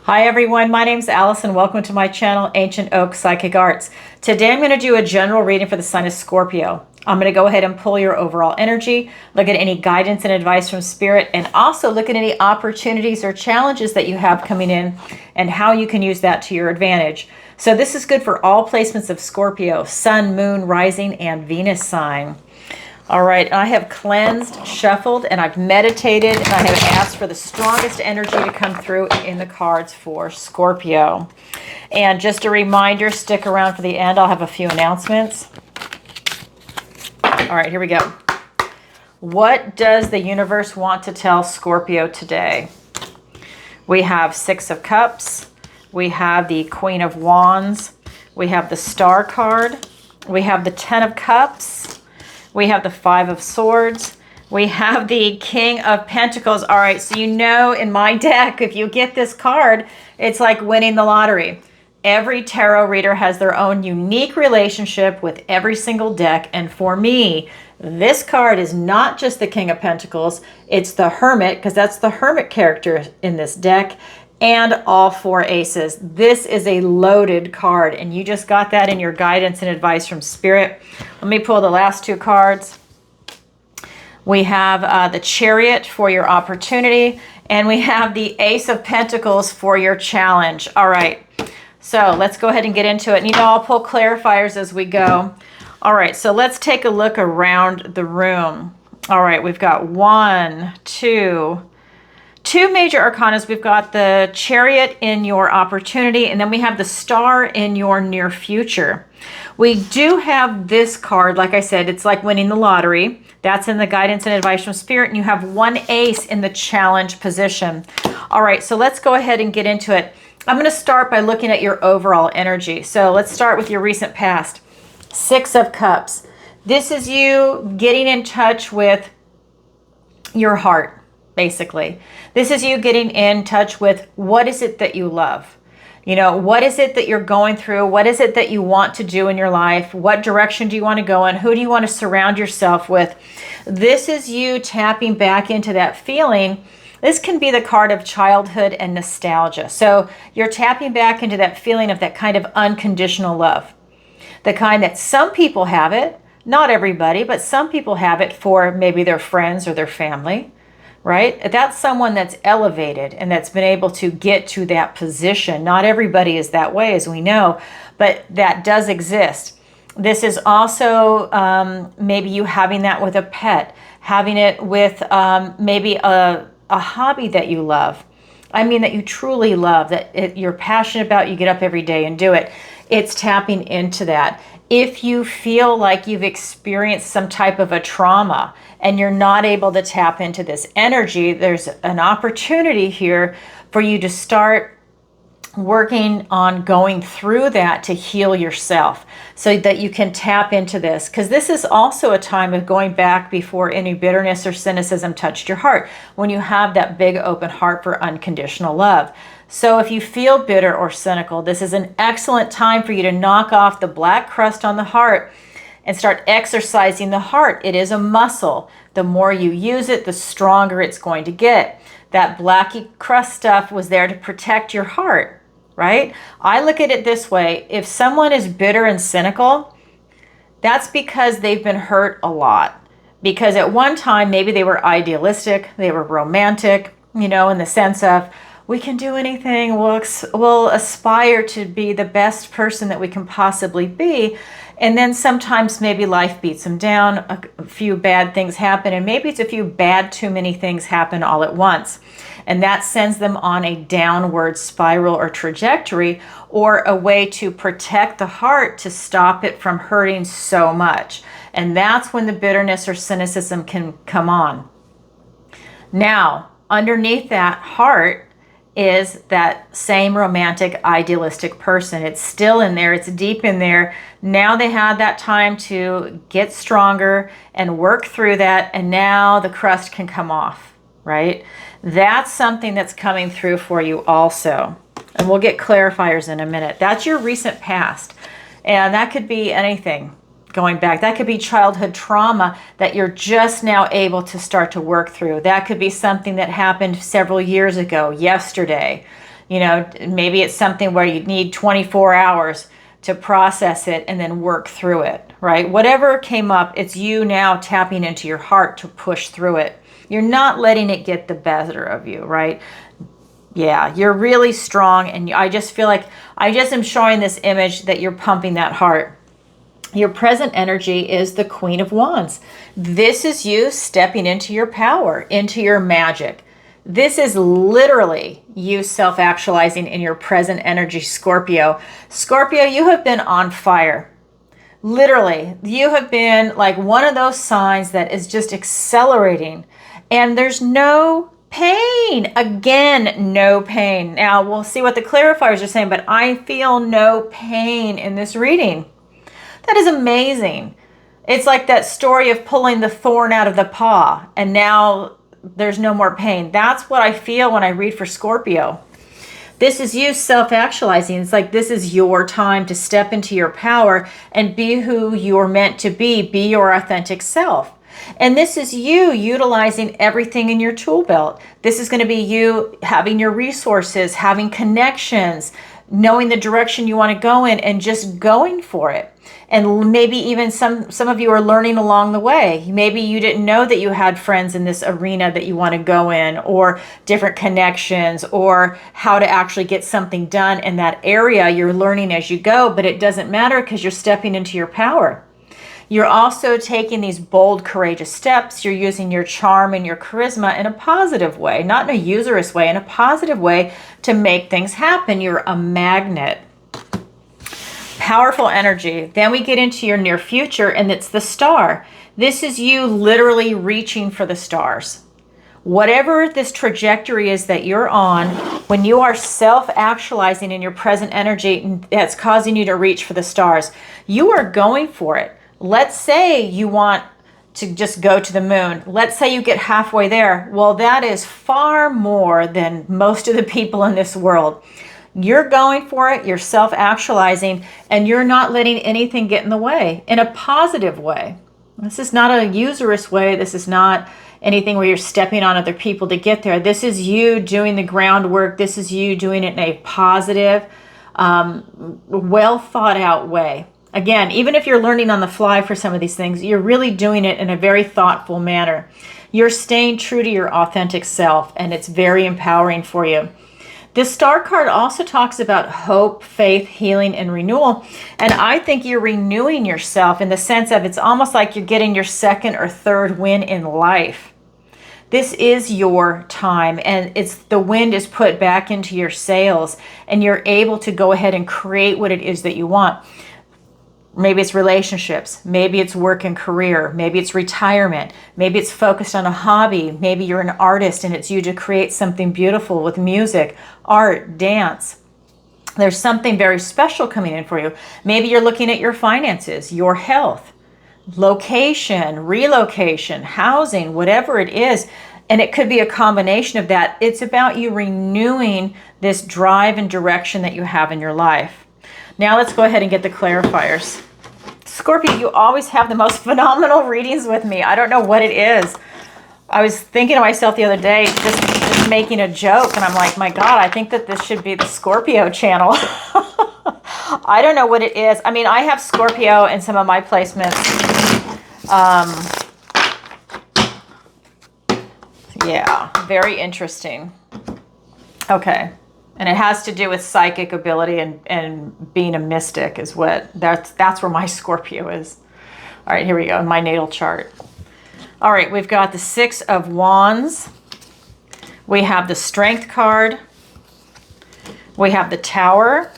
Hi everyone, my name's Alison. Welcome to my channel, Ancient Oak Psychic Arts. Today I'm going to do a general reading for the sign of Scorpio. I'm going to go ahead and pull your overall energy, look at any guidance and advice from Spirit, and also look at any opportunities or challenges that you have coming in and how you can use that to your advantage. So this is good for all placements of Scorpio, Sun, Moon, Rising, and Venus sign. All right, I have cleansed, shuffled, and I've meditated, and I have asked for the strongest energy to come through in the cards for Scorpio. And just a reminder, stick around for the end. I'll have a few announcements. All right, here we go. What does the universe want to tell Scorpio today? We have Six of Cups. We have the Queen of Wands. We have the Star card. We have the Ten of Cups. We have the Five of Swords. We have the King of Pentacles. All right, so you know in my deck, if you get this card, it's like winning the lottery. Every tarot reader has their own unique relationship with every single deck. And for me, this card is not just the King of Pentacles. It's the Hermit, because that's the Hermit character in this deck, and all four aces. This is a loaded card, and you just got that in your guidance and advice from Spirit. Let me pull the last two cards. We have the Chariot for your opportunity, and we have the Ace of Pentacles for your challenge. All right, so let's go ahead and get into it. And you know, I'll pull clarifiers as we go. All right, so let's take a look around the room. All right, we've got two major arcanas. We've got the Chariot in your opportunity, and then we have the Star in your near future. We do have this card, like I said, it's like winning the lottery. That's in the guidance and advice from Spirit, and you have one ace in the challenge position. All right, so let's go ahead and get into it. I'm going to start by looking at your overall energy. So let's start with your recent past. Six of Cups. This is you getting in touch with your heart. Basically, this is you getting in touch with what is it that you love? You know, what is it that you're going through? What is it that you want to do in your life? What direction do you want to go in? Who do you want to surround yourself with? This is you tapping back into that feeling. This can be the card of childhood and nostalgia. So you're tapping back into that feeling of that kind of unconditional love. The kind that some people have it, not everybody, but some people have it for maybe their friends or their family. Right? That's someone that's elevated and that's been able to get to that position. Not everybody is that way, as we know, but that does exist. This is also maybe you having that with a pet, having it with maybe a hobby that you love. I mean, that you truly love, that you're passionate about, you get up every day and do it. It's tapping into that. If you feel like you've experienced some type of a trauma and you're not able to tap into this energy, there's an opportunity here for you to start working on going through that to heal yourself so that you can tap into this. Because this is also a time of going back before any bitterness or cynicism touched your heart, when you have that big open heart for unconditional love. So if you feel bitter or cynical, this is an excellent time for you to knock off the black crust on the heart and start exercising the heart. It is a muscle. The more you use it, the stronger it's going to get. That blacky crust stuff was there to protect your heart, right? I look at it this way. If someone is bitter and cynical, that's because they've been hurt a lot. Because at one time, maybe they were idealistic, they were romantic, you know, in the sense of, we can do anything, we'll aspire to be the best person that we can possibly be. And then sometimes maybe life beats them down, a few bad things happen, and maybe it's a few bad too many things happen all at once. And that sends them on a downward spiral or trajectory, or a way to protect the heart to stop it from hurting so much. And that's when the bitterness or cynicism can come on. Now, underneath that heart is that same romantic, idealistic person. It's still in there. It's deep in there. Now they had that time to get stronger and work through that, and now the crust can come off, right? That's something that's coming through for you also. And we'll get clarifiers in a minute. That's your recent past. And that could be anything going back. That could be childhood trauma that you're just now able to start to work through. That could be something that happened several years ago, yesterday. You know, maybe it's something where you need 24 hours to process it and then work through it, right? Whatever came up, it's you now tapping into your heart to push through it. You're not letting it get the better of you, right? Yeah, you're really strong. And I just feel like I just am showing this image that you're pumping that heart. Your present energy is the Queen of Wands. This is you stepping into your power, into your magic. This is literally you self-actualizing in your present energy, Scorpio. Scorpio, you have been on fire. Literally, you have been like one of those signs that is just accelerating, and there's no pain. Again, no pain. Now, we'll see what the clarifiers are saying, but I feel no pain in this reading. That is amazing. It's like that story of pulling the thorn out of the paw, and now there's no more pain. That's what I feel when I read for Scorpio. This is you self-actualizing. It's like this is your time to step into your power and be who you're meant to be your authentic self. And this is you utilizing everything in your tool belt. This is going to be you having your resources, having connections, knowing the direction you want to go in and just going for it. And maybe even some of you are learning along the way. Maybe you didn't know that you had friends in this arena that you want to go in, or different connections, or how to actually get something done in that area. You're learning as you go, but it doesn't matter because you're stepping into your power. You're also taking these bold, courageous steps. You're using your charm and your charisma in a positive way, not in a usurious way, in a positive way to make things happen. You're a magnet. Powerful energy. Then we get into your near future, and it's the star. This is you literally reaching for the stars. Whatever this trajectory is that you're on, when you are self-actualizing in your present energy, that's causing you to reach for the stars. You are going for it. Let's say you want to just go to the moon. Let's say you get halfway there. Well, that is far more than most of the people in this world. You're going for it, you're self-actualizing, and you're not letting anything get in the way, in a positive way. This is not a usurious way. This is not anything where you're stepping on other people to get there. This is you doing the groundwork. This is you doing it in a positive, well thought out way. Again, even if you're learning on the fly for some of these things, you're really doing it in a very thoughtful manner. You're staying true to your authentic self, and it's very empowering for you. This star card also talks about hope, faith, healing, and renewal. And I think you're renewing yourself in the sense of it's almost like you're getting your second or third win in life. This is your time, and it's the wind is put back into your sails, and you're able to go ahead and create what it is that you want. Maybe it's relationships, maybe it's work and career, maybe it's retirement, maybe it's focused on a hobby, maybe you're an artist and it's you to create something beautiful with music, art, dance. There's something very special coming in for you. Maybe you're looking at your finances, your health, location, relocation, housing, whatever it is. And it could be a combination of that. It's about you renewing this drive and direction that you have in your life. Now let's go ahead and get the clarifiers. Scorpio, you always have the most phenomenal readings with me. I don't know what it is. I was thinking to myself the other day, just making a joke, and I'm like, my God, I think that this should be the Scorpio channel. I don't know what it is. I mean, I have Scorpio in some of my placements. Yeah, very interesting. Okay. And it has to do with psychic ability and being a mystic is what, that's where my Scorpio is. All right, here we go, my natal chart. All right, we've got the Six of Wands. We have the Strength card. We have the Tower.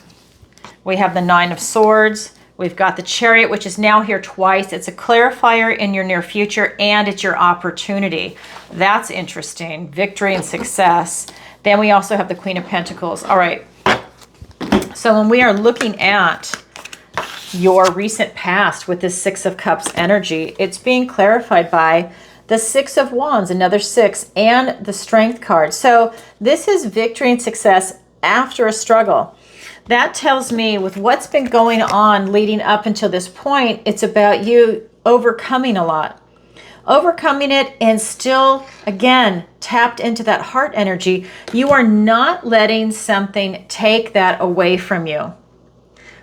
We have the Nine of Swords. We've got the Chariot, which is now here twice. It's a clarifier in your near future, and it's your opportunity. That's interesting. Victory and success. Then we also have the Queen of Pentacles. All right. So when we are looking at your recent past with this Six of Cups energy, it's being clarified by the Six of Wands, another six, and the Strength card. So this is victory and success after a struggle. That tells me with what's been going on leading up until this point, it's about you overcoming a lot. overcoming it and still, again, tapped into that heart energy. You are not letting something take that away from you,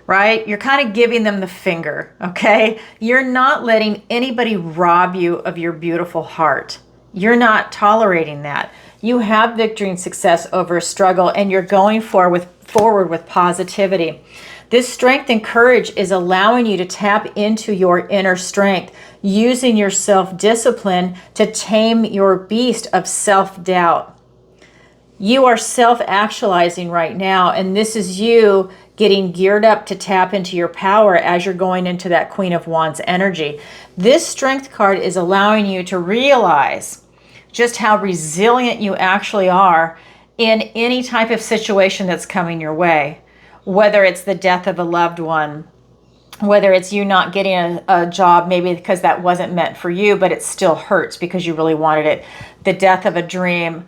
right? You're kind of giving them the finger, okay? You're not letting anybody rob you of your beautiful heart. You're not tolerating that. You have victory and success over a struggle, and you're going forward with positivity. This strength and courage is allowing you to tap into your inner strength, using your self-discipline to tame your beast of self-doubt. You are self-actualizing right now, and this is you getting geared up to tap into your power as you're going into that Queen of Wands energy. This strength card is allowing you to realize just how resilient you actually are in any type of situation that's coming your way, whether it's the death of a loved one, whether it's you not getting a job, maybe because that wasn't meant for you, but it still hurts because you really wanted it, the death of a dream,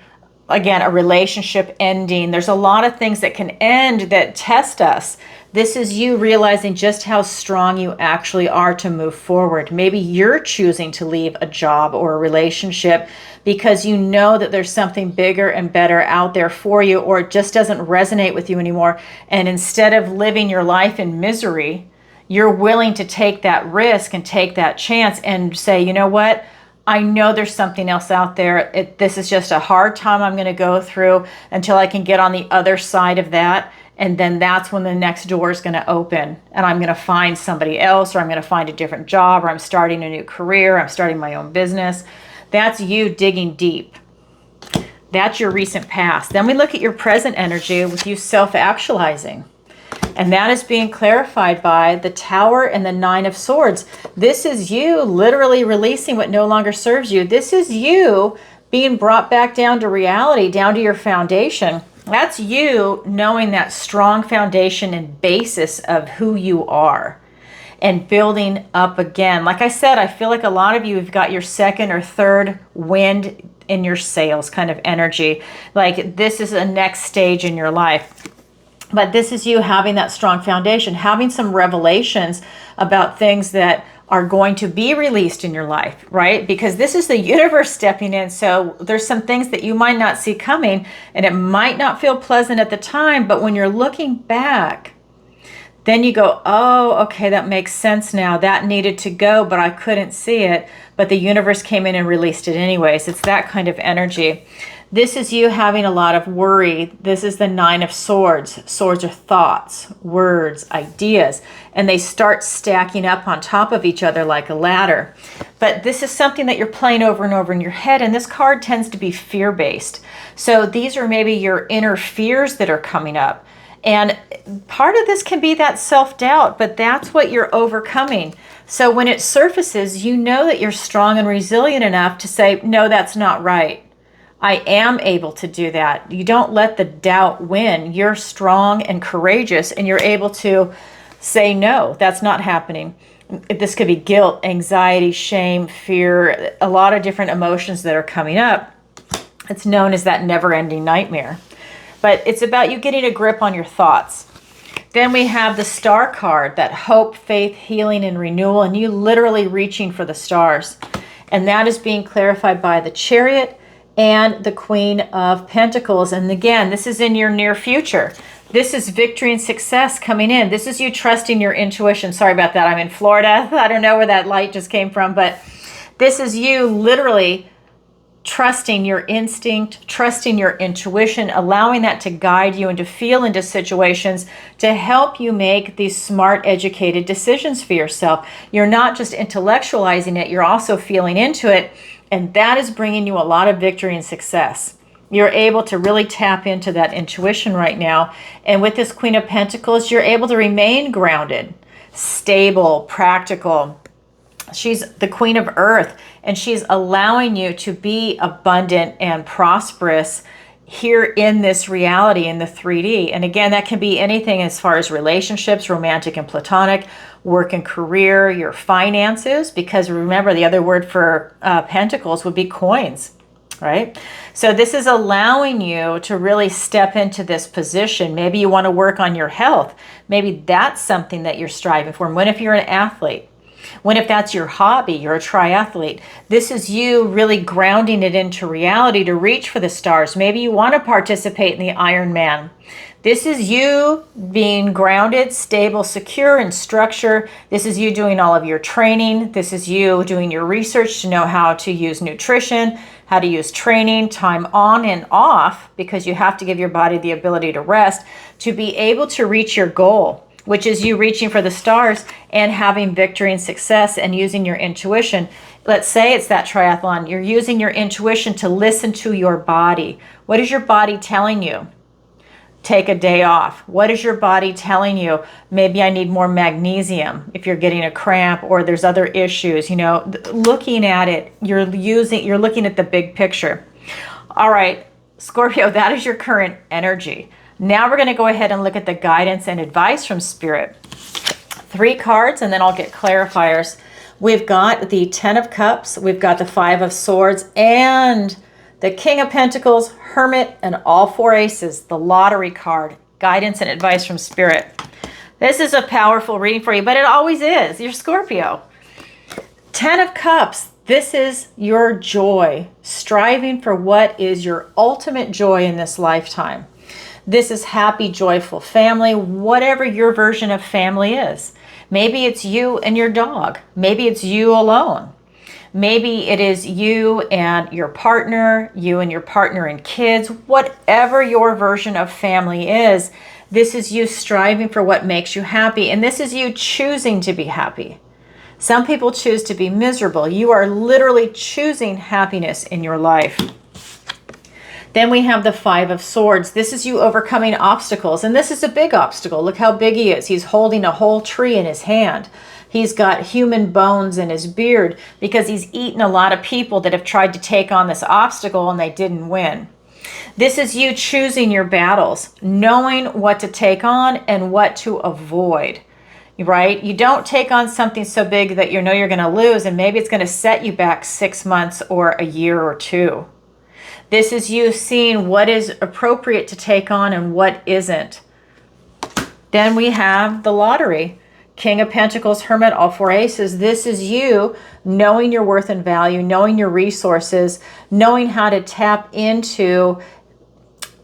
again, a relationship ending. There's a lot of things that can end that test us. This is you realizing just how strong you actually are to move forward. Maybe you're choosing to leave a job or a relationship because you know that there's something bigger and better out there for you, or it just doesn't resonate with you anymore. And instead of living your life in misery, you're willing to take that risk and take that chance and say, you know what? I know there's something else out there. This is just a hard time I'm going to go through until I can get on the other side of that. And then that's when the next door is going to open, and I'm going to find somebody else, or I'm going to find a different job, or I'm starting a new career, I'm starting my own business. That's you digging deep. That's your recent past. Then we look at your present energy with you self-actualizing. And that is being clarified by the Tower and the Nine of Swords. This is you literally releasing what no longer serves you. This is you being brought back down to reality, down to your foundation. That's you knowing that strong foundation and basis of who you are and building up again. Like I said, I feel like a lot of you have got your second or third wind in your sails kind of energy. Like this is a next stage in your life. But this is you having that strong foundation, having some revelations about things that are going to be released in your life, right? Because this is the universe stepping in. So there's some things that you might not see coming, and it might not feel pleasant at the time, but when you're looking back, then you go, oh, okay, that makes sense now. That needed to go, but I couldn't see it. But the universe came in and released it anyways. It's that kind of energy. This is you having a lot of worry. This is the Nine of Swords. Swords are thoughts, words, ideas, and they start stacking up on top of each other like a ladder. But this is something that you're playing over and over in your head, and this card tends to be fear-based. So these are maybe your inner fears that are coming up. And part of this can be that self-doubt, but that's what you're overcoming. So when it surfaces, you know that you're strong and resilient enough to say, no, that's not right. I am able to do that. You don't let the doubt win. You're strong and courageous, and you're able to say, no, that's not happening. This could be guilt, anxiety, shame, fear, a lot of different emotions that are coming up. It's known as that never-ending nightmare. But it's about you getting a grip on your thoughts. Then we have the Star card, that hope, faith, healing, and renewal, and you literally reaching for the stars. And that is being clarified by the Chariot and the Queen of Pentacles. And again, this is in your near future. This is victory and success coming in. This is you trusting your intuition. Sorry about that. I'm in Florida. I don't know where that light just came from, but this is you literally trusting your instinct, trusting your intuition, allowing that to guide you and to feel into situations to help you make these smart, educated decisions for yourself. You're not just intellectualizing it, you're also feeling into it. And that is bringing you a lot of victory and success. You're able to really tap into that intuition right now. And with this Queen of Pentacles, you're able to remain grounded, stable, practical. She's the Queen of Earth, and she's allowing you to be abundant and prosperous here in this reality, in the 3D. And again, that can be anything as far as relationships, romantic and platonic, work and career, your finances, because remember the other word for pentacles would be coins, right? So this is allowing you to really step into this position. Maybe you want to work on your health. Maybe that's something that you're striving for. And what if you're an athlete? When if that's your hobby, you're a triathlete, this is you really grounding it into reality to reach for the stars. Maybe you want to participate in the Ironman. This is you being grounded, stable, secure, and structure. This is you doing all of your training. This is you doing your research to know how to use nutrition, how to use training, time on and off, because you have to give your body the ability to rest to be able to reach your goal, which is you reaching for the stars and having victory and success and using your intuition. Let's say it's that triathlon. You're using your intuition to listen to your body. What is your body telling you? Take a day off. What is your body telling you? Maybe I need more magnesium if you're getting a cramp or there's other issues. You know, looking at it, you're looking at the big picture. All right, Scorpio, that is your current energy. Now we're going to go ahead and look at the guidance and advice from Spirit. 3 cards, and then I'll get clarifiers. We've got the 10 of Cups, we've got the 5 of Swords, and the King of Pentacles, Hermit, and all 4 aces, the lottery card, guidance and advice from Spirit. This is a powerful reading for you, but it always is. You're Scorpio. 10 of Cups, this is your joy, striving for what is your ultimate joy in this lifetime. This is happy, joyful family, whatever your version of family is. Maybe it's you and your dog. Maybe it's you alone. Maybe it is you and your partner and kids, whatever your version of family is. This is you striving for what makes you happy, and this is you choosing to be happy. Some people choose to be miserable. You are literally choosing happiness in your life. Then we have the 5 of Swords. This is you overcoming obstacles, and this is a big obstacle. Look how big he is. He's holding a whole tree in his hand. He's got human bones in his beard because he's eaten a lot of people that have tried to take on this obstacle and they didn't win. This is you choosing your battles, knowing what to take on and what to avoid, right? You don't take on something so big that you know you're going to lose, and maybe it's going to set you back 6 months or a year or 2. This is you seeing what is appropriate to take on and what isn't. Then we have the lottery. King of Pentacles, Hermit, all 4 aces. This is you knowing your worth and value, knowing your resources, knowing how to tap into,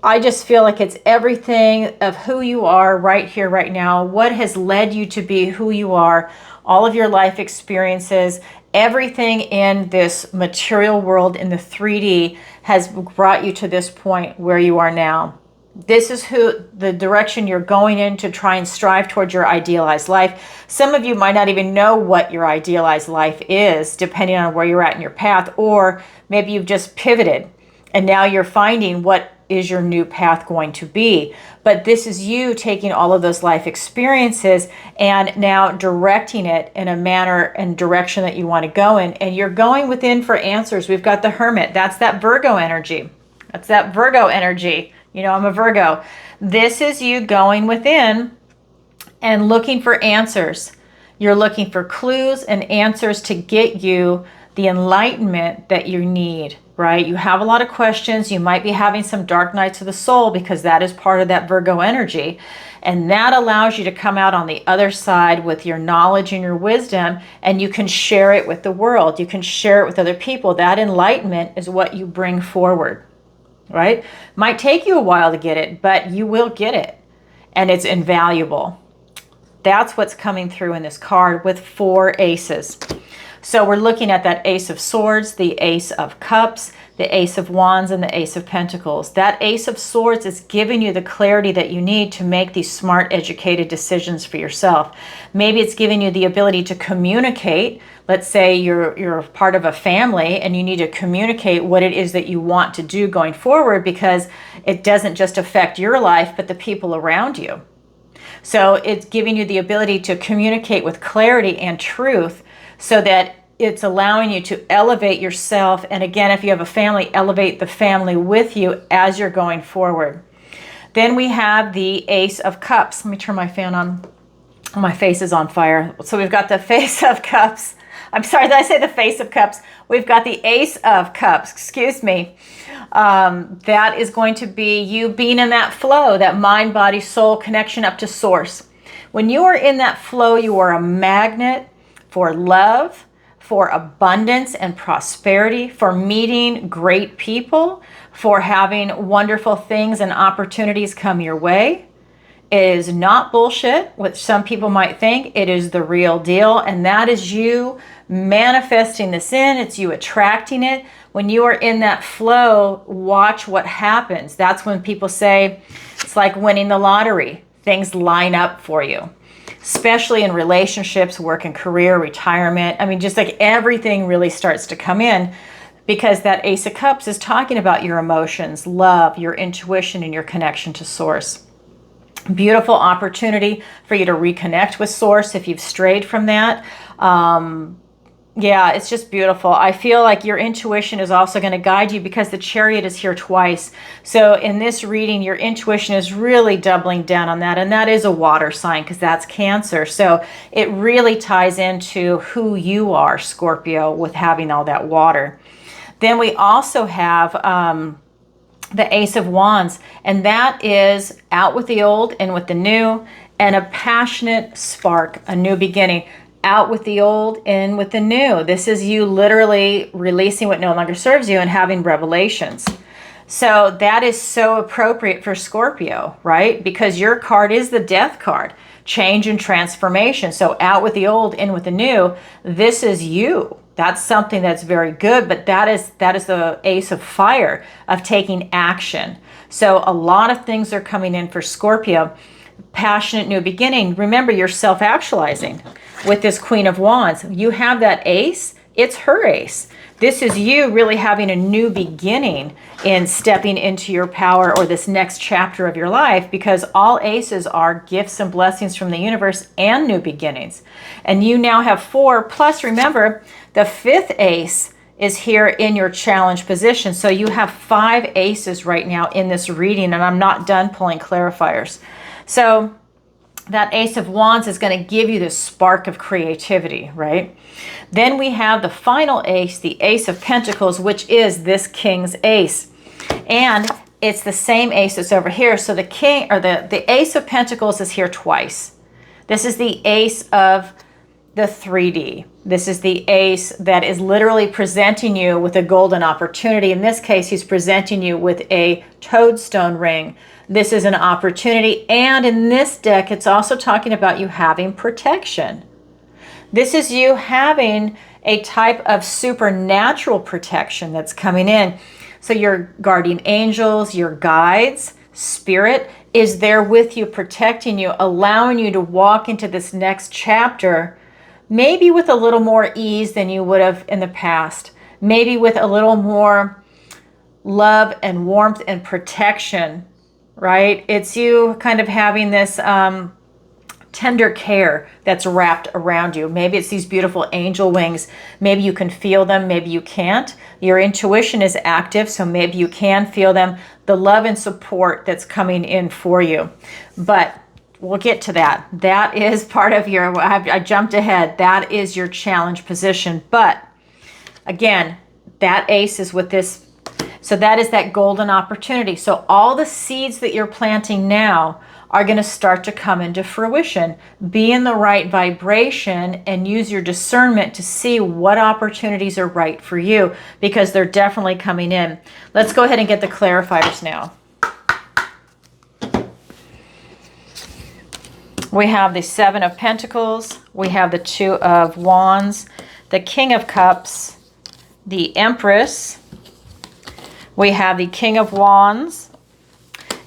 I just feel like it's everything of who you are right here, right now, what has led you to be who you are, all of your life experiences, everything in this material world, in the 3D, has brought you to this point where you are now. This is the direction you're going in to try and strive towards your idealized life. Some of you might not even know what your idealized life is, depending on where you're at in your path, or maybe you've just pivoted and now you're finding what is your new path going to be. But this is you taking all of those life experiences and now directing it in a manner and direction that you want to go in, and you're going within for answers. We've got the Hermit. That's that Virgo energy. That's that Virgo energy. You know, I'm a Virgo. This is you going within and looking for answers. You're looking for clues and answers to get you the enlightenment that you need, right? You have a lot of questions. You might be having some dark nights of the soul because that is part of that Virgo energy. And that allows you to come out on the other side with your knowledge and your wisdom, and you can share it with the world. You can share it with other people. That enlightenment is what you bring forward. Right? Might take you a while to get it, but you will get it. And it's invaluable. That's what's coming through in this card with 4 aces. So we're looking at that Ace of Swords, the Ace of Cups, the Ace of Wands, and the Ace of Pentacles. That Ace of Swords is giving you the clarity that you need to make these smart, educated decisions for yourself. Maybe it's giving you the ability to communicate. Let's say you're part of a family and you need to communicate what it is that you want to do going forward, because it doesn't just affect your life, but the people around you. So it's giving you the ability to communicate with clarity and truth, so that it's allowing you to elevate yourself. And again, if you have a family, elevate the family with you as you're going forward. Then we have the Ace of Cups. Let me turn my fan on. My face is on fire. So we've got the Face of Cups. I'm sorry, did I say the Face of Cups? We've got the Ace of Cups, excuse me. That is going to be you being in that flow, that mind, body, soul connection up to source. When you are in that flow, you are a magnet for love, for abundance and prosperity, for meeting great people, for having wonderful things and opportunities come your way. It is not bullshit, which some people might think. It is the real deal. And that is you manifesting this in. It's you attracting it. When you are in that flow, watch what happens. That's when people say it's like winning the lottery. Things line up for you, especially in relationships, work and career, retirement. I mean, just like everything really starts to come in, because that Ace of Cups is talking about your emotions, love, your intuition, and your connection to Source. Beautiful opportunity for you to reconnect with Source if you've strayed from that. Yeah, it's just beautiful. I feel like your intuition is also going to guide you, because the Chariot is here twice. So in this reading, your intuition is really doubling down on that. And that is a water sign, because that's Cancer. So it really ties into who you are, Scorpio, with having all that water. Then we also have the Ace of Wands, and that is out with the old, in with the new, and a passionate spark, a new beginning. Out with the old, in with the new. This is you literally releasing what no longer serves you and having revelations. So that is so appropriate for Scorpio, right? Because your card is the Death card, change and transformation. So out with the old, in with the new. This is you. That's something that's very good, but that is the Ace of Fire, of taking action. So a lot of things are coming in for Scorpio. Passionate new beginning. Remember, you're self-actualizing with this Queen of Wands. You have that ace, it's her ace. This is you really having a new beginning in stepping into your power, or this next chapter of your life, because all aces are gifts and blessings from the universe and new beginnings. And you now have 4, plus remember, the 5th ace is here in your challenge position. So you have 5 aces right now in this reading, and I'm not done pulling clarifiers. So that Ace of Wands is going to give you this spark of creativity, right? Then we have the final ace, the Ace of Pentacles, which is this King's ace. And it's the same ace that's over here. So the king, or the Ace of Pentacles, is here twice. This is the ace of the 3D. This is the ace that is literally presenting you with a golden opportunity. In this case, he's presenting you with a toadstone ring. This is an opportunity. And in this deck, it's also talking about you having protection. This is you having a type of supernatural protection that's coming in. So your guardian angels, your guides, spirit is there with you, protecting you, allowing you to walk into this next chapter, maybe with a little more ease than you would have in the past, maybe with a little more love and warmth and protection, right? It's you kind of having this tender care that's wrapped around you. Maybe it's these beautiful angel wings. Maybe you can feel them, maybe you can't. Your intuition is active, so maybe you can feel them. The love and support that's coming in for you. But we'll get to that. That is part of your, I jumped ahead. That is your challenge position. But again, that ace is with this. So that is that golden opportunity. So all the seeds that you're planting now are going to start to come into fruition. Be in the right vibration and use your discernment to see what opportunities are right for you, because they're definitely coming in. Let's go ahead and get the clarifiers now. We have the 7 of Pentacles. We have the 2 of Wands, the King of Cups, the Empress. We have the King of Wands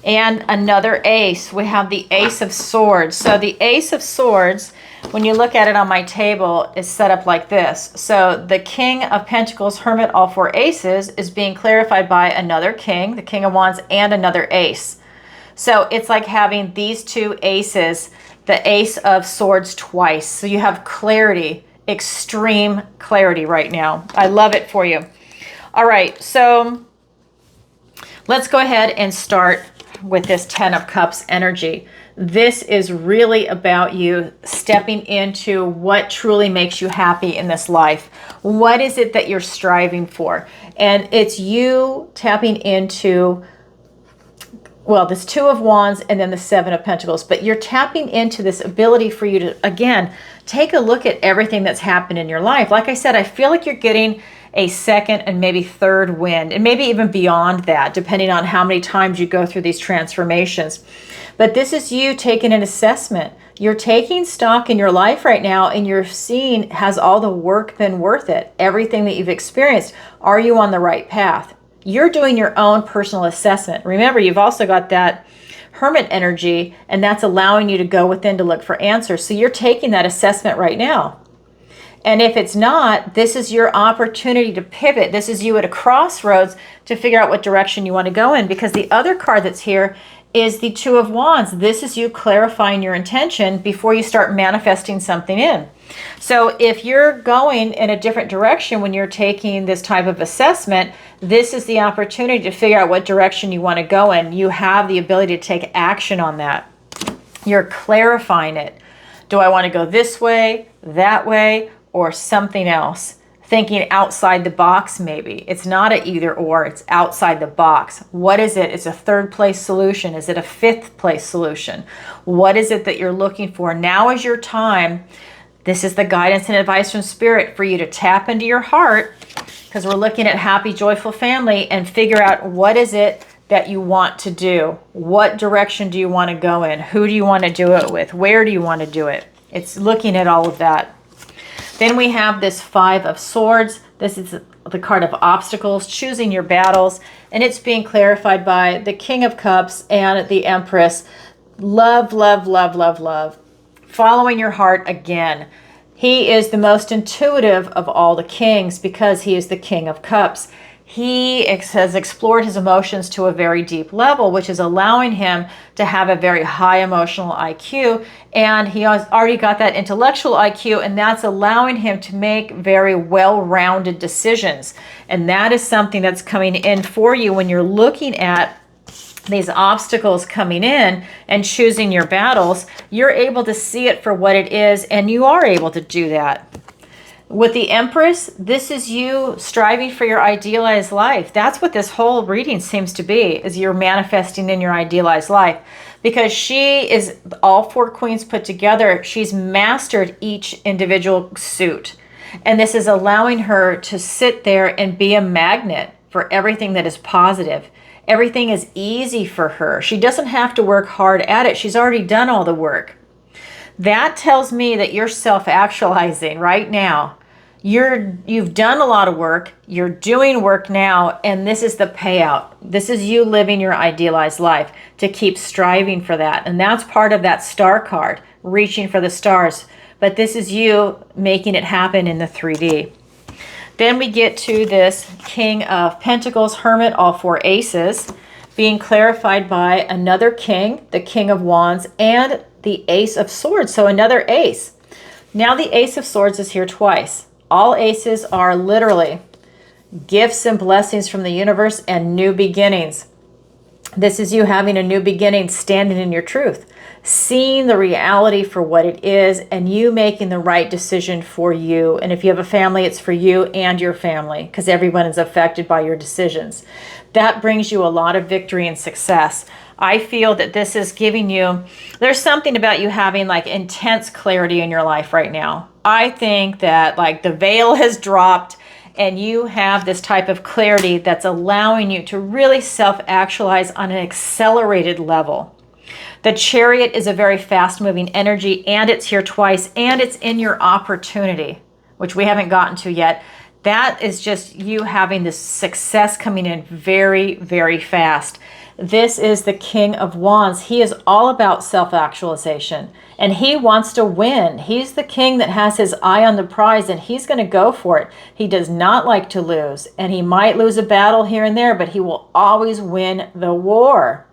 and another ace. We have the Ace of Swords. So the Ace of Swords, when you look at it on my table, is set up like this. So the King of Pentacles, Hermit, all 4 aces, is being clarified by another King, the King of Wands, and another ace. So it's like having these 2 aces, the Ace of Swords twice. So you have clarity, extreme clarity right now. I love it for you. All right, so let's go ahead and start with this 10 of Cups energy. This is really about you stepping into what truly makes you happy in this life. What is it that you're striving for? And it's you tapping into well, this Two of Wands and then the Seven of Pentacles, but you're tapping into this ability for you to, again, take a look at everything that's happened in your life. Like I said, I feel like you're getting a second and maybe third wind, and maybe even beyond that, depending on how many times you go through these transformations. But this is you taking an assessment. You're taking stock in your life right now, and you're seeing, has all the work been worth it? Everything that you've experienced, are you on the right path? You're doing your own personal assessment. Remember, you've also got that Hermit energy, and that's allowing you to go within to look for answers. So you're taking that assessment right now. And if it's not, this is your opportunity to pivot. This is you at a crossroads to figure out what direction you want to go in, because the other card that's here is the Two of Wands. This is you clarifying your intention before you start manifesting something in. So if you're going in a different direction when you're taking this type of assessment, this is the opportunity to figure out what direction you want to go in. You have the ability to take action on that. You're clarifying it. Do I want to go this way, that way, or something else? Thinking outside the box, maybe. It's not an either or, it's outside the box. What is it? It's a third place solution. Is it a fifth place solution? What is it that you're looking for? Now is your time. This is the guidance and advice from Spirit for you to tap into your heart, because we're looking at happy, joyful family, and figure out what is it that you want to do. What direction do you want to go in? Who do you want to do it with? Where do you want to do it? It's looking at all of that. Then we have this Five of Swords. This is the card of obstacles, choosing your battles, and it's being clarified by the King of Cups and the Empress. Love, love, love, love, love. Following your heart again. He is the most intuitive of all the kings because he is the King of Cups. He has explored his emotions to a very deep level, which is allowing him to have a very high emotional IQ. And he has already got that intellectual IQ, and that's allowing him to make very well-rounded decisions. And that is something that's coming in for you when you're looking at these obstacles coming in and choosing your battles. You're able to see it for what it is, and you are able to do that. With the Empress, this is you striving for your idealized life. That's what this whole reading seems to be, is you're manifesting in your idealized life. Because she is all four queens put together. She's mastered each individual suit. And this is allowing her to sit there and be a magnet for everything that is positive. Everything is easy for her. She doesn't have to work hard at it. She's already done all the work. That tells me that you're self-actualizing right now. You've done a lot of work. You're doing work now, and this is the payout. This is you living your idealized life, to keep striving for that. And that's part of that star card, reaching for the stars. But this is you making it happen in the 3D. Then we get to this King of Pentacles, Hermit, all four aces, being clarified by another king, the King of Wands, and the Ace of Swords. So another ace. Now the Ace of Swords is here twice. All aces are literally gifts and blessings from the universe and new beginnings. This is you having a new beginning, standing in your truth, seeing the reality for what it is, and you making the right decision for you. And if you have a family, it's for you and your family, because everyone is affected by your decisions. That brings you a lot of victory and success. I feel that this is giving you, there's something about you having like intense clarity in your life right now. I think that like the veil has dropped, and you have this type of clarity that's allowing you to really self-actualize on an accelerated level. The Chariot is a very fast-moving energy, and it's here twice, and it's in your opportunity, which we haven't gotten to yet. That is just you having this success coming in very, very fast. This is the King of Wands. He is all about self-actualization, and he wants to win. He's the king that has his eye on the prize, and he's going to go for it. He does not like to lose, and he might lose a battle here and there, but he will always win the war.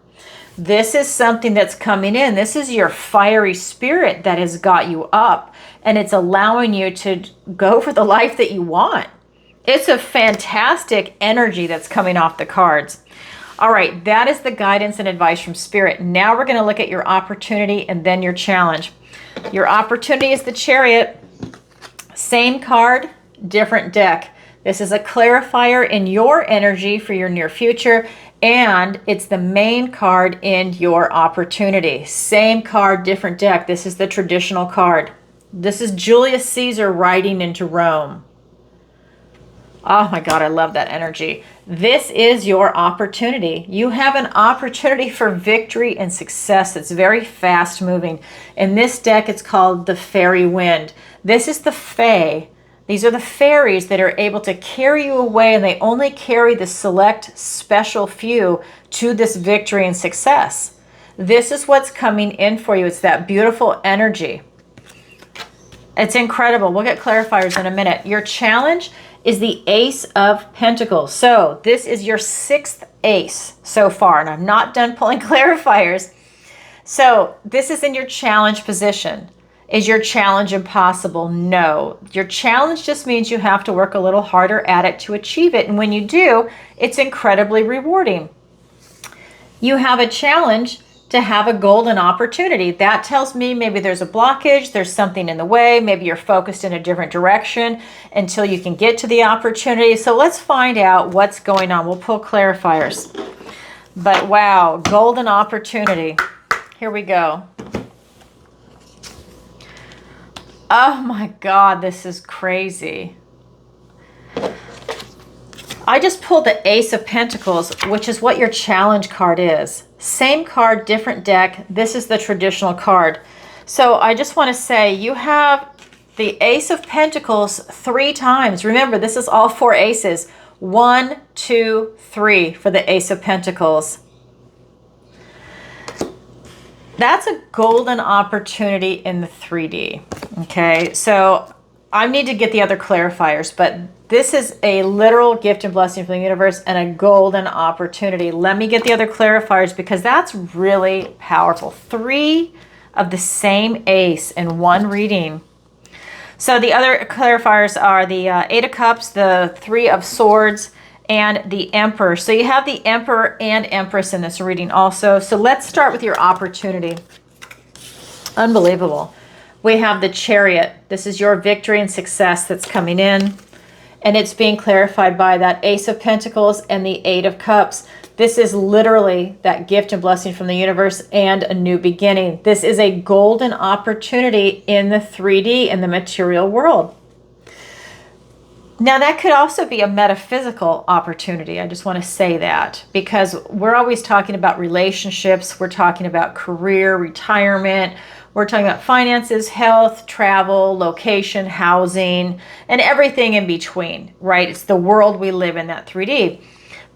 This is something that's coming in. This is your fiery spirit that has got you up, and it's allowing you to go for the life that you want. It's a fantastic energy that's coming off the cards. All right, that is the guidance and advice from Spirit. Now we're going to look at your opportunity and then your challenge. Your opportunity is the Chariot. Same card, different deck. This is a clarifier in your energy for your near future, And it's the main card in your opportunity. Same card, different deck. This is the traditional card. This is Julius Caesar riding into Rome. Oh my God, I love that energy. This is your opportunity. You have an opportunity for victory and success that's very fast moving. In this deck, it's called the Fairy Wind. This is the Fae. These are the fairies that are able to carry you away, and they only carry the select special few to this victory and success. This is what's coming in for you. It's that beautiful energy. It's incredible. We'll get clarifiers in a minute. Your challenge is the Ace of Pentacles. So this is your 6th ace so far, and I'm not done pulling clarifiers. So this is in your challenge position. Is your challenge impossible? No. Your challenge just means you have to work a little harder at it to achieve it. And when you do, it's incredibly rewarding. You have a challenge to have a golden opportunity. That tells me maybe there's a blockage, there's something in the way, maybe you're focused in a different direction until you can get to the opportunity. So let's find out what's going on. We'll pull clarifiers. But wow, golden opportunity. Here we go. Oh my God, this is crazy. I just pulled the Ace of Pentacles, which is what your challenge card is. Same card, different deck. This is the traditional card. So I just want to say you have the Ace of Pentacles 3 times. Remember, this is all 4 aces. 1, 2, 3 for the Ace of Pentacles. That's a golden opportunity in the 3D. Okay, so I need to get the other clarifiers, but this is a literal gift and blessing from the universe and a golden opportunity. Let me get the other clarifiers because that's really powerful. 3 of the same ace in one reading. So the other clarifiers are the 8 of Cups, the 3 of Swords, and the Emperor. So you have the Emperor and Empress in this reading also. So let's start with your opportunity. Unbelievable. We have the Chariot. This is your victory and success that's coming in. And it's being clarified by that Ace of Pentacles and the 8 of Cups. This is literally that gift and blessing from the universe and a new beginning. This is a golden opportunity in the 3D, in the material world. Now, that could also be a metaphysical opportunity. I just want to say that because we're always talking about relationships. We're talking about career, retirement. We're talking about finances, health, travel, location, housing, and everything in between, right? It's the world we live in, that 3D.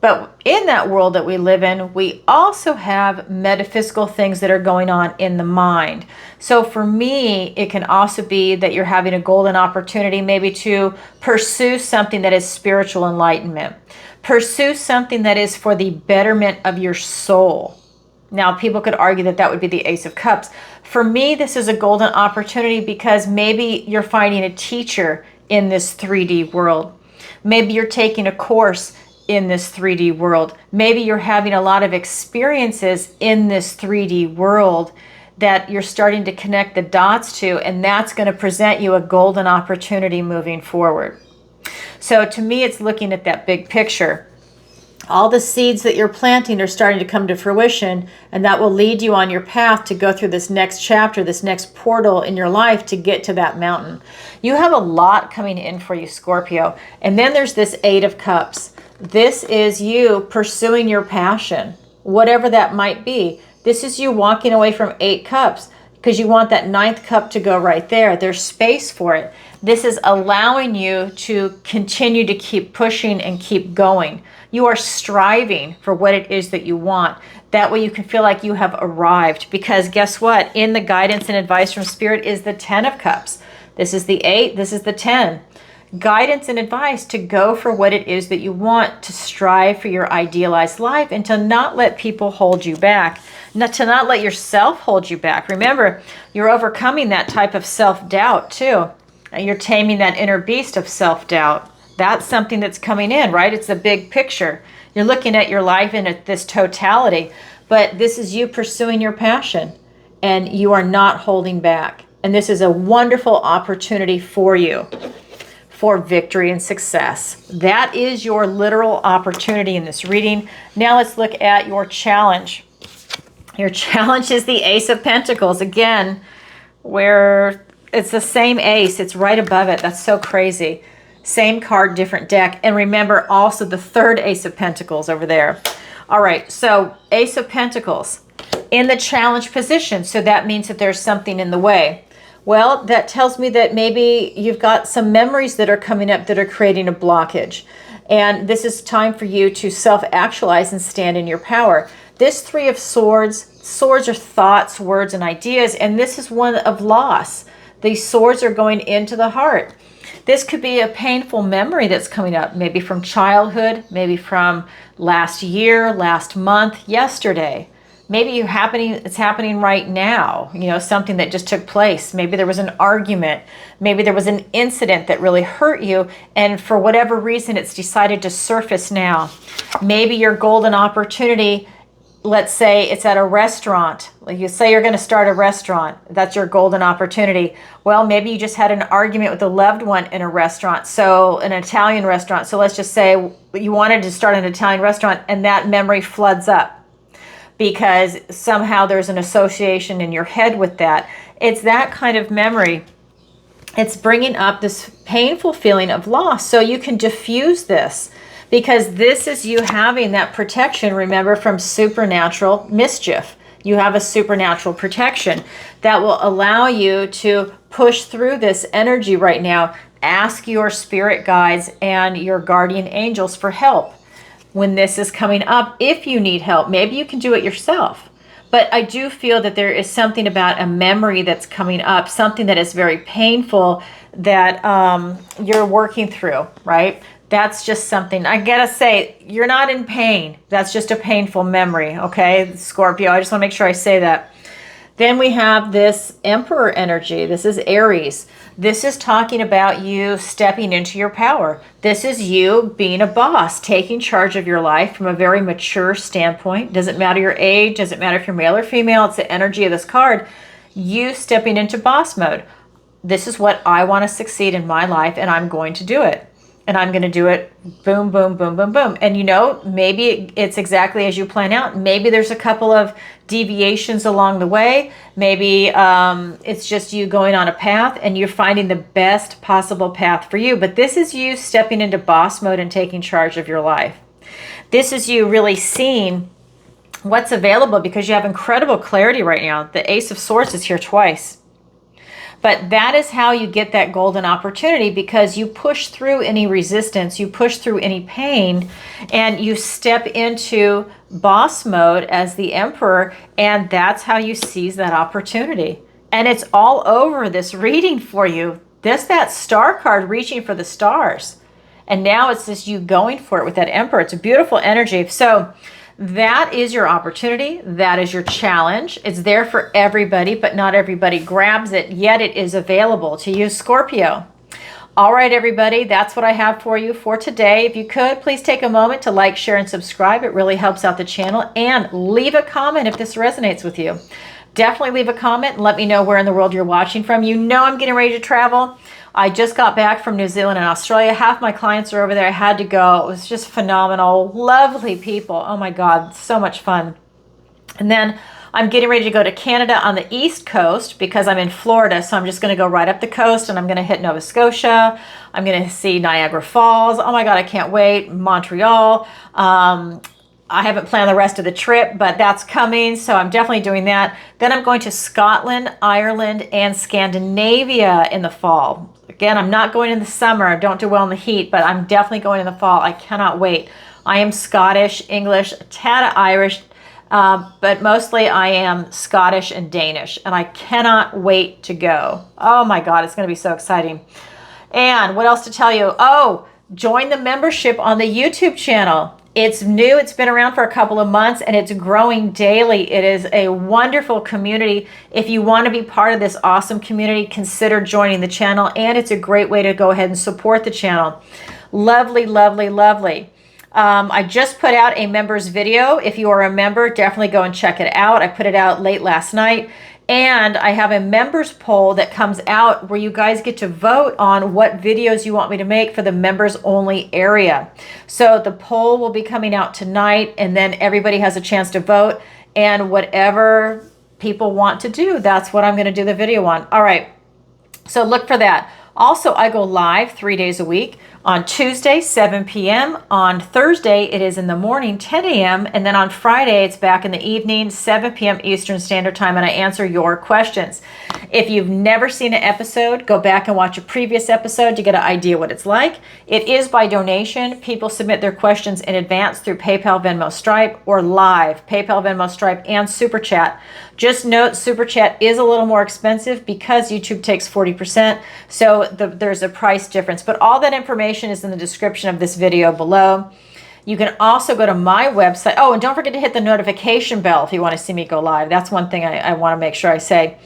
But in that world that we live in, we also have metaphysical things that are going on in the mind. So for me, it can also be that you're having a golden opportunity maybe to pursue something that is spiritual enlightenment. Pursue something that is for the betterment of your soul. Now, people could argue that that would be the Ace of Cups. For me, this is a golden opportunity because maybe you're finding a teacher in this 3D world. Maybe you're taking a course in this 3D world. Maybe you're having a lot of experiences in this 3D world that you're starting to connect the dots to, and that's going to present you a golden opportunity moving forward. So to me, it's looking at that big picture. All the seeds that you're planting are starting to come to fruition, and that will lead you on your path to go through this next chapter, this next portal in your life to get to that mountain. You have a lot coming in for you, Scorpio. And then there's this 8 of Cups. This is you pursuing your passion, whatever that might be. This is you walking away from 8 cups because you want that 9th cup to go right there. There's space for it. This is allowing you to continue to keep pushing and keep going. You are striving for what it is that you want. That way you can feel like you have arrived, because guess what? In the guidance and advice from Spirit is the 10 of Cups. This is the 8, this is the 10. Guidance and advice to go for what it is that you want, to strive for your idealized life, and to not let people hold you back, to not let yourself hold you back. Remember, you're overcoming that type of self-doubt too. You're taming that inner beast of self-doubt. That's something that's coming in, right? It's the big picture. You're looking at your life in this totality, but this is you pursuing your passion, and you are not holding back. And this is a wonderful opportunity for you. for victory and success. That is your literal opportunity in this reading. Now let's look at your challenge. Your challenge is the Ace of Pentacles. Again, where it's the same ace. It's right above it. That's so crazy. Same card, different deck. And remember also the third Ace of Pentacles over there. All right, so Ace of Pentacles in the challenge position. So that means that there's something in the way. Well, that tells me that maybe you've got some memories that are coming up that are creating a blockage. And this is time for you to self-actualize and stand in your power. This Three of Swords, swords are thoughts, words, and ideas. And this is one of loss. These swords are going into the heart. This could be a painful memory that's coming up, maybe from childhood, maybe from last year, last month, yesterday. Maybe it's happening right now, you know, something that just took place. Maybe there was an argument. Maybe there was an incident that really hurt you. And for whatever reason, it's decided to surface now. Maybe your golden opportunity, let's say it's at a restaurant. Like you say you're going to start a restaurant. That's your golden opportunity. Well, maybe you just had an argument with a loved one in a restaurant. So an Italian restaurant. So let's just say you wanted to start an Italian restaurant and that memory floods up, because somehow there's an association in your head with that. It's that kind of memory. It's bringing up this painful feeling of loss. So you can diffuse this, because this is you having that protection, remember, from supernatural mischief. You have a supernatural protection that will allow you to push through this energy right now. Ask your spirit guides and your guardian angels for help when this is coming up. If you need help, maybe you can do it yourself. But I do feel that there is something about a memory that's coming up, something that is very painful that you're working through, right? That's just something. I gotta say, you're not in pain. That's just a painful memory, okay, Scorpio? I just want to make sure I say that. Then we have this Emperor energy. This is Aries. This is talking about you stepping into your power. This is you being a boss, taking charge of your life from a very mature standpoint. Doesn't matter your age, doesn't matter if you're male or female. It's the energy of this card. You stepping into boss mode. This is what I want to succeed in my life, and I'm going to do it. And I'm going to do it boom, boom, boom, boom, boom. And you know, maybe it's exactly as you plan out. Maybe there's a couple of deviations along the way. Maybe it's just you going on a path and you're finding the best possible path for you. But this is you stepping into boss mode and taking charge of your life. This is you really seeing what's available, because you have incredible clarity right now. The Ace of Swords is here twice. But that is how you get that golden opportunity, because you push through any resistance, you push through any pain, and you step into boss mode as the Emperor, and that's how you seize that opportunity. And it's all over this reading for you. That star card reaching for the stars. And now it's just you going for it with that Emperor. It's a beautiful energy. So that is your opportunity. That is your challenge. It's there for everybody, but not everybody grabs it, yet it is available to you, Scorpio. All right, everybody, that's what I have for you for today. If you could, please take a moment to like, share, and subscribe. It really helps out the channel. And leave a comment if this resonates with you. Definitely leave a comment and let me know where in the world you're watching from. You know I'm getting ready to travel. I just got back from New Zealand and Australia. Half my clients are over there. I had to go. It was just phenomenal. Lovely people. Oh my God, so much fun. And then I'm getting ready to go to Canada on the East Coast because I'm in Florida. So I'm just going to go right up the coast and I'm going to hit Nova Scotia. I'm going to see Niagara Falls. Oh my God, I can't wait. Montreal. I haven't planned the rest of the trip, but that's coming, so I'm definitely doing that. Then I'm going to Scotland, Ireland, and Scandinavia in the fall. Again, I'm not going in the summer. I don't do well in the heat, but I'm definitely going in the fall. I cannot wait. I am Scottish, English, a tad of Irish, but mostly I am Scottish and Danish, and I cannot wait to go. Oh my God, it's going to be so exciting. And what else to tell you? Oh, join the membership on the YouTube channel. It's new. It's been around for a couple of months and it's growing daily. It is a wonderful community. If you want to be part of this awesome community, consider joining the channel, and it's a great way to go ahead and support the channel. Lovely, lovely, lovely. I just put out a members video. If you are a member, definitely go and check it out. I put it out late last night. And I have a members poll that comes out where you guys get to vote on what videos you want me to make for the members only area. So the poll will be coming out tonight, and then everybody has a chance to vote, and whatever people want to do, that's what I'm going to do the video on. All right, so look for that. Also, I go live 3 days a week. On Tuesday, 7 p.m. On Thursday, it is in the morning, 10 a.m. And then on Friday, it's back in the evening, 7 p.m. Eastern Standard Time, and I answer your questions. If you've never seen an episode, go back and watch a previous episode to get an idea what it's like. It is by donation. People submit their questions in advance through PayPal, Venmo, Stripe, or live, PayPal, Venmo, Stripe, and SuperChat. Just note, SuperChat is a little more expensive because YouTube takes 40%, so there's a price difference. But all that information is in the description of this video below. You can also go to my website. Oh, and don't forget to hit the notification bell if you want to see me go live. That's one thing I want to make sure I say.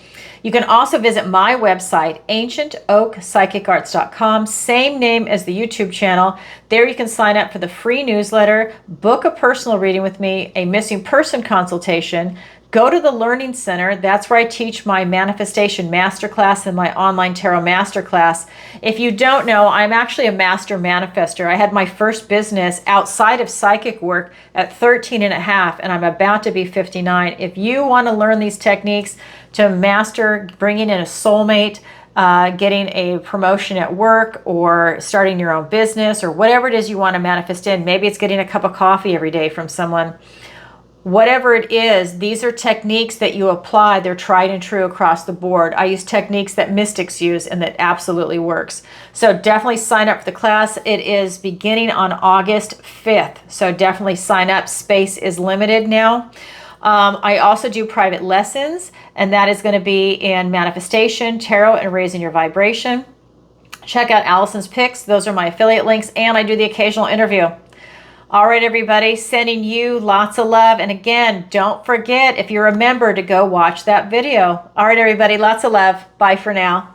You can also visit my website, ancientoakpsychicarts.com, same name as the YouTube channel. There you can sign up for the free newsletter, book a personal reading with me, a missing person consultation, go to the Learning Center. That's where I teach my Manifestation Masterclass and my Online Tarot Masterclass. If you don't know, I'm actually a master manifester. I had my first business outside of psychic work at 13 and a half, and I'm about to be 59. If you want to learn these techniques to master bringing in a soulmate, getting a promotion at work, or starting your own business, or whatever it is you want to manifest in, maybe it's getting a cup of coffee every day from someone. Whatever it is, these are techniques that you apply. They're tried and true across the board. I use techniques that mystics use, and that absolutely works. So definitely sign up for the class. It is beginning on August 5th. So definitely sign up. Space is limited now. I also do private lessons, and that is going to be in manifestation, tarot, and raising your vibration. Check out Alison's picks. Those are my affiliate links, and I do the occasional interview. All right, everybody, sending you lots of love. And again, don't forget, if you're a member, to go watch that video. All right, everybody, lots of love. Bye for now.